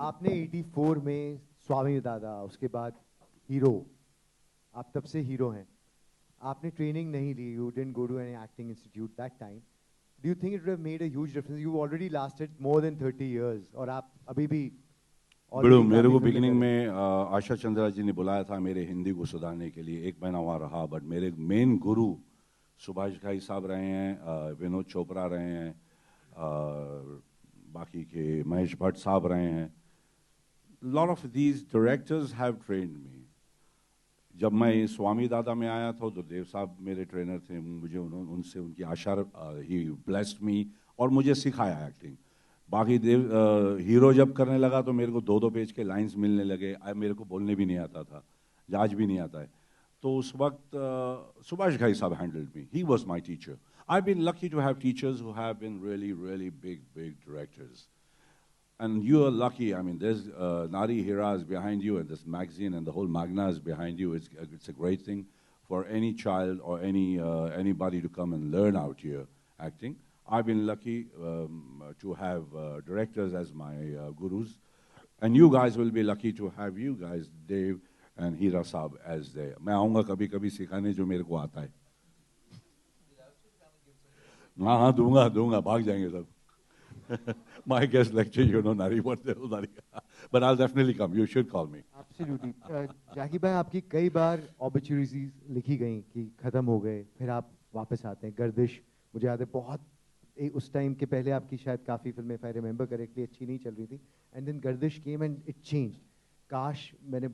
आपने 84 में स्वामी दादा, उसके बाद हीरो, आप तब से हीरो हैं। आपने ट्रेनिंग नहीं ली, you didn't go to any acting institute that time. Do you think it would have made a huge difference? You already lasted more than 30 years और आप अभी भी बड़ो ऑलरेडी मेरे काफी को फिल्में कर बिगिनिंग रहे हैं। में आशा चंद्रा जी ने बुलाया था मेरे हिंदी को सुधारने के लिए, 1 महीना वहाँ रहा। बट मेरे मेन गुरु सुभाष घाई साहब रहे हैं, विनोद चोपड़ा रहे हैं, बाकी के महेश भट्ट साहब रहे हैं। Lot of these directors have trained me. जब मैं स्वामी दादा में आया था तो देव साहब मेरे ट्रेनर थे, मुझे उन्होंने उनसे उनकी आशा, ही ब्लेस्ड मी और मुझे सिखाया एक्टिंग। बाकी हीरो जब करने लगा तो मेरे को 2-2 पेज के लाइंस मिलने लगे। मेरे को बोलने भी नहीं आता था, आज भी नहीं आता है। तो उस वक्त सुभाष घाई साहब handled me, he was my teacher. I been lucky to have teachers who have been really really big directors. And you are lucky. I mean, there's Nari Hira is behind you, and this magazine and the whole Magna is behind you. It's a great thing for any child or anybody to come and learn out here acting. I've been lucky to have directors as my gurus, and you guys will be lucky to have you guys, Dave and Hira Saab, as there. मैं आऊँगा कभी कभी सिखाने जो मेरे को आता है। हाँ दूंगा भाग जाएंगे सब। My guest lecture, you know, Nari, what the hell, Nari? But I'll definitely come. You should call me. Absolutely. जैकी भाई, आपकी कई बार अपॉर्चुनिटीज लिखी गई कि खत्म हो गए, फिर आप वापस आते हैं। गर्दिश, मुझे याद है बहुत उस टाइम के पहले आपकी शायद काफ़ी फिल्में, इफ आई रिमेंबर करेक्टली, अच्छी नहीं चल रही थी। And then Gardish came and it change. काश, मैंने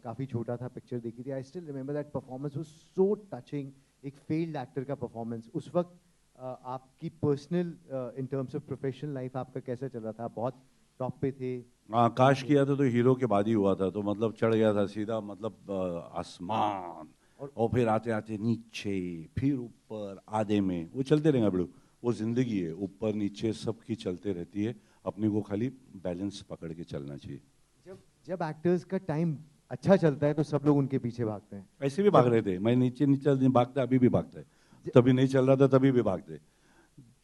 काफ़ी छोटा था, पिक्चर देखी थी। I still remember that performance was so touching. एक फेल्ड एक्टर का परफॉर्मेंस। उस वक्त आपकी personal in terms of professional life आपका कैसा चल रहा था? आप बहुत टॉप पे थे। हाँ, काश किया था तो हीरो के बाद ही हुआ था, तो मतलब चढ़ गया था सीधा, मतलब आसमान, और फिर आते आते नीचे, फिर ऊपर, आधे में वो चलते रहेंगे बड़ू। वो जिंदगी है, ऊपर नीचे सबकी चलते रहती है, अपने को खाली बैलेंस पकड़ के चलना चाहिए। जब एक्टर्स का टाइम अच्छा चलता है तो सब लोग उनके पीछे भागते हैं। ऐसे भी भाग रहे थे, मैं नीचे नीचे भागता, अभी भी भागता है। तभी नहीं चल रहा था, तभी भी भागते।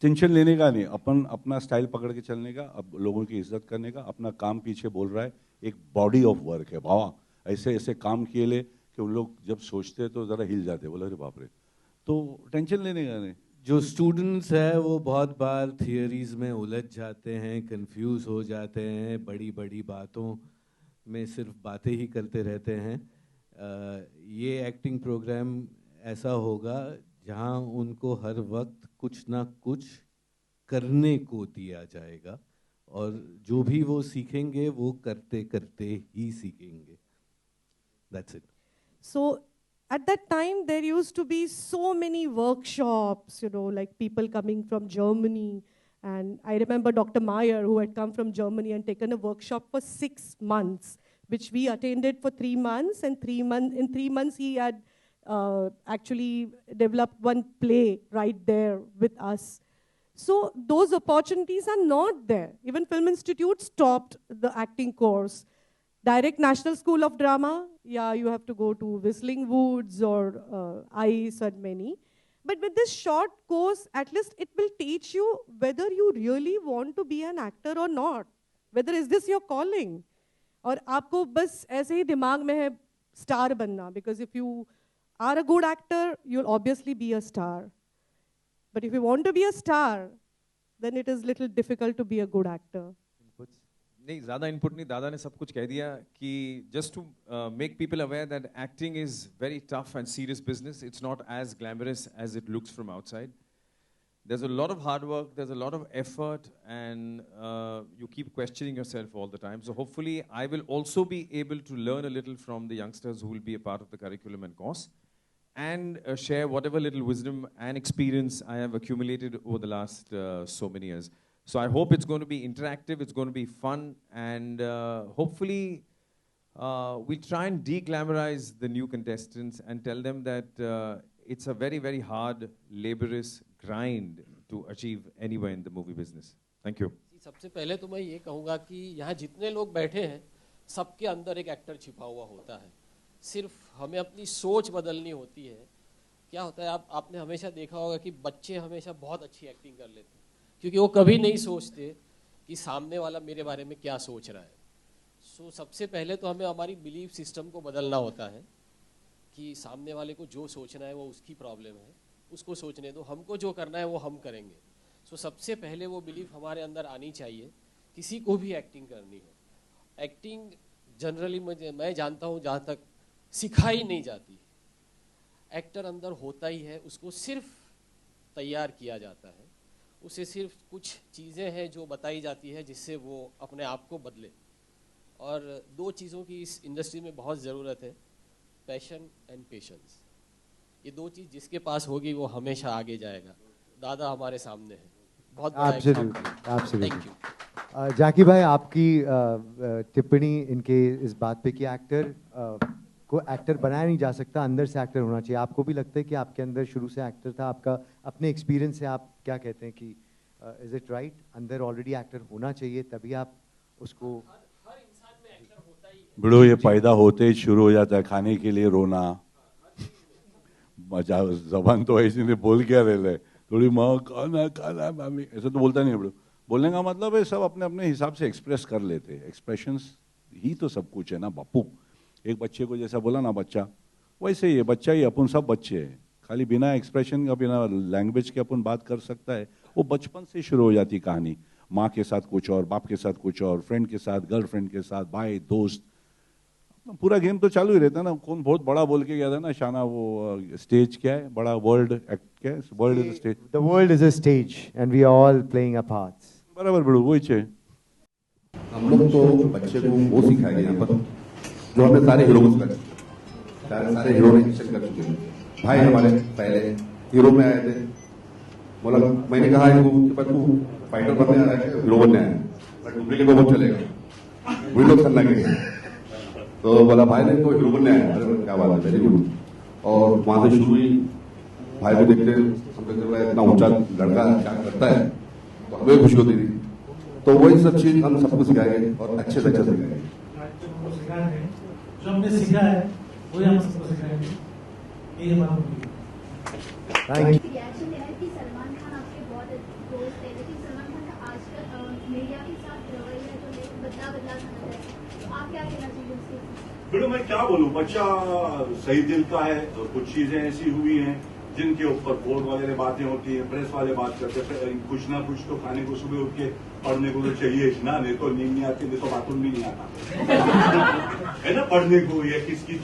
टेंशन लेने का नहीं, अपन अपना स्टाइल पकड़ के चलने का, अब लोगों की इज्जत करने का, अपना काम पीछे बोल रहा है। एक बॉडी ऑफ वर्क है बाबा। ऐसे ऐसे काम किए ले कि उन लोग जब सोचते तो जरा हिल जाते, बोले अरे बाप रे। तो टेंशन लेने का नहीं। जो स्टूडेंट्स है वो बहुत बार थियरीज में उलझ जाते हैं, कंफ्यूज हो जाते हैं, बड़ी बड़ी बातों में सिर्फ बातें ही करते रहते हैं। ये एक्टिंग प्रोग्राम ऐसा होगा जहां उनको हर वक्त कुछ ना कुछ करने को दिया जाएगा, और जो भी वो सीखेंगे वो करते करते ही सीखेंगे। That's it. So at that time, there used to be so many workshops, like people coming from Germany. And I remember Dr. Meyer, who had come from Germany and taken a workshop for 6 months, which we attended for 3 months. And in 3 months, he had actually developed one play right there with us. So those opportunities are not there. Even Film Institute stopped the acting course. Direct National School of Drama, yeah, you have to go to Whistling Woods or ICE and many. But with this short course, at least it will teach you whether you really want to be an actor or not. Whether is this your calling? और आपको बस ऐसे ही दिमाग में है star बनना, because if you are a good actor, you'll obviously be a star. But if you want to be a star, then it is little difficult to be a good actor. नहीं, ज़्यादा input नहीं, दादा ने सब कुछ कह दिया कि just to make people aware that acting is very tough and serious business. It's not as glamorous as it looks from outside. There's a lot of hard work, there's a lot of effort, and you keep questioning yourself all the time. So hopefully I will also be able to learn a little from the youngsters who will be a part of the curriculum and course, and share whatever little wisdom and experience I have accumulated over the last so many years. So I hope it's going to be interactive, it's going to be fun, and hopefully we'll try and de-glamorize the new contestants and tell them that it's a very, very hard, laborious grind to achieve anywhere in the movie business. Thank you. सबसे पहले तो मैं ये कहूँगा कि यहाँ जितने लोग बैठे हैं, सबके अंदर एक एक्टर छिपा हुआ होता है। सिर्फ हमें अपनी सोच बदलनी होती है। क्या होता है, आपने हमेशा देखा होगा कि बच्चे हमेशा बहुत अच्छी एक्टिंग कर लेते हैं, क्योंकि वो कभी नहीं सोचते कि सामने वाला मेरे बारे में क्या सोच रहा है। सो सबसे पहले तो हमें हमारी बिलीफ सिस्टम को बदलना होता है कि सामने वाले को जो सोचना है वो उसकी प्रॉब्लम है, उसको सोचने दो, हमको जो करना है वो हम करेंगे। सो सबसे पहले वो बिलीफ हमारे अंदर आनी चाहिए किसी को भी एक्टिंग करनी हो। एक्टिंग जनरली मैं जानता हूँ जहाँ तक सिखाई नहीं जाती, एक्टर अंदर होता ही है, उसको सिर्फ तैयार किया जाता है, उसे सिर्फ कुछ चीज़ें हैं जो बताई जाती है जिससे वो अपने आप को बदले। और दो चीज़ों की इस इंडस्ट्री में बहुत ज़रूरत है, पैशन एंड पेशेंस। ये दो चीज़ जिसके पास होगी वो हमेशा आगे जाएगा। दादा हमारे सामने है, बहुत बड़ा Absolutely. Thank you. जाकी भाई, आपकी टिप्पणी इनके इस बात पे कि एक्टर को एक्टर बनाया नहीं जा सकता, अंदर से एक्टर होना चाहिए। आपको भी लगता है कि आपके अंदर शुरू से एक्टर था? आपका अपने एक्सपीरियंस से आप क्या कहते हैं कि इज इट राइट, अंदर ऑलरेडी एक्टर होना चाहिए तभी आप उसको? हर इंसान में एक्टर होता ही है। बड़ो ये पैदा होते ही शुरू हो जाता है खाने के लिए रोना। मजा जबान तो ऐसी नहीं बोल क्या रहे ले, थोड़ी माँ खाना खाना मामी ऐसे तो बोलता नहीं है बड़ो। बोलने का मतलब है सब अपने अपने हिसाब से एक्सप्रेस कर लेते हैं। एक्सप्रेशंस ही तो सब कुछ है ना बापू। एक बच्चे को जैसा बोला ना बच्चा, वैसे ही है बच्चा ही, अपन सब बच्चे हैं। खाली बिना एक्सप्रेशन का, बिना लैंग्वेज के अपन बात कर सकता है। वो बचपन से शुरू हो जाती कहानी, माँ के साथ कुछ और, बाप के साथ कुछ और, फ्रेंड के साथ, गर्लफ्रेंड के साथ, भाई दोस्त, पूरा गेम तो चालू ही रहता है ना। कौन बहुत बड़ा बोल के गया था ना शाना, वो स्टेज क्या है बड़ा, वर्ल्ड एक्ट क्या है, world is stage, the world is a stage and we are all playing a parts. बराबर बड़ो वही छे। हम लोग तो बच्चे को वो सिखाएंगे यहाँ पर जो हमने सारे हीरो को सिखाया। सारे हीरो ने एक्शन कर चुके हैं। भाई हमारे पहले हीरो में आए थे, बोला मैंने कहा इनको कि पर तू फाइटर बनने आ रहा है, हीरो बनने आया है, बट डुप्लीकेट को बहुत चलेगा, वही लोग करना लगे। तो बोला भाई ने तो हीरो बनने आया। अरे क्या बात है, वेरी गुड। और वहां से शुरू हुई। भाई को देखते हम देखते इतना ऊंचा लड़का क्या करता है, तो हमें खुशी होती थी। तो वही सब चीज हम सबको सिखाएंगे और अच्छे से अच्छा सिखाएंगे। जो हमने सीखा है वही हम सबको सिखाएंगे। ये हमारा थैंक यू। रिएक्शन है कि सलमान खान आपके बहुत दोस्त है, लेकिन सलमान खान का आजकल मीडिया के साथ रवैया जो है बदला बदला सा नजर है, तो आप क्या कहना चाहिए उसके? बिल्कुल, मैं क्या बोलूं, बच्चा सही दिल का है। और कुछ चीजें ऐसी हुई हैं जिनके ऊपर बोर्ड वगैरह बातें होती है, प्रेस वाले बात करते हैं, कुछ ना कुछ तो खाने को सुबह उठ के पढ़ने को तो चाहिए ना, नहीं तो नींद नहीं आती, नहीं तो बाथरूम भी नहीं आता है ना पढ़ने को। या किसकी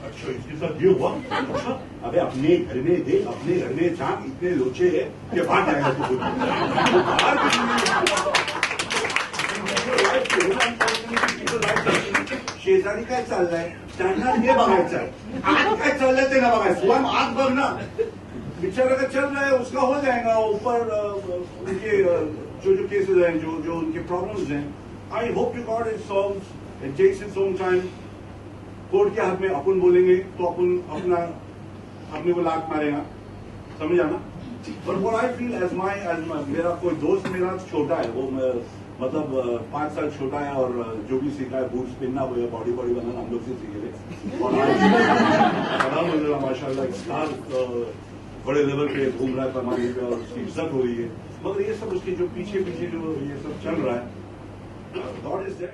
अच्छा इसके साथ ये हुआ, अच्छा अबे अपने घर में देख, अपने घर में चाक इतने लोचे है कि बात आएगा तो शेजारी काय चाललंय त्यांना हे बघायचं आहे, आग काय चाललंय ते ना बघायचं, वो आग बघ ना, बेचारा का चल रहा है उसका हो जाएगा। ऊपर उनके जो केसेस हैं, जो उनके प्रॉब्लम्स हैं, I hope to God it solves, it takes its own time. Court के हाथ में अपन बोलेंगे तो अपन अपने को लात मारेगा, समझ आना। But what I feel as मेरा कोई दोस्त मेरा छोटा है, वो मतलब 5 साल छोटा है, और जो भी सीखा है बूट्स पहनना, वो बॉडी बनाना हम लोग से सीखे थे। और आज माशाल्लाह स्टार बड़े लेवल पे घूम रहा है पैमाने पे और उसकी इज्जत हो रही है। मगर ये सब उसके जो पीछे जो ये सब चल रहा है, गॉड इज देयर।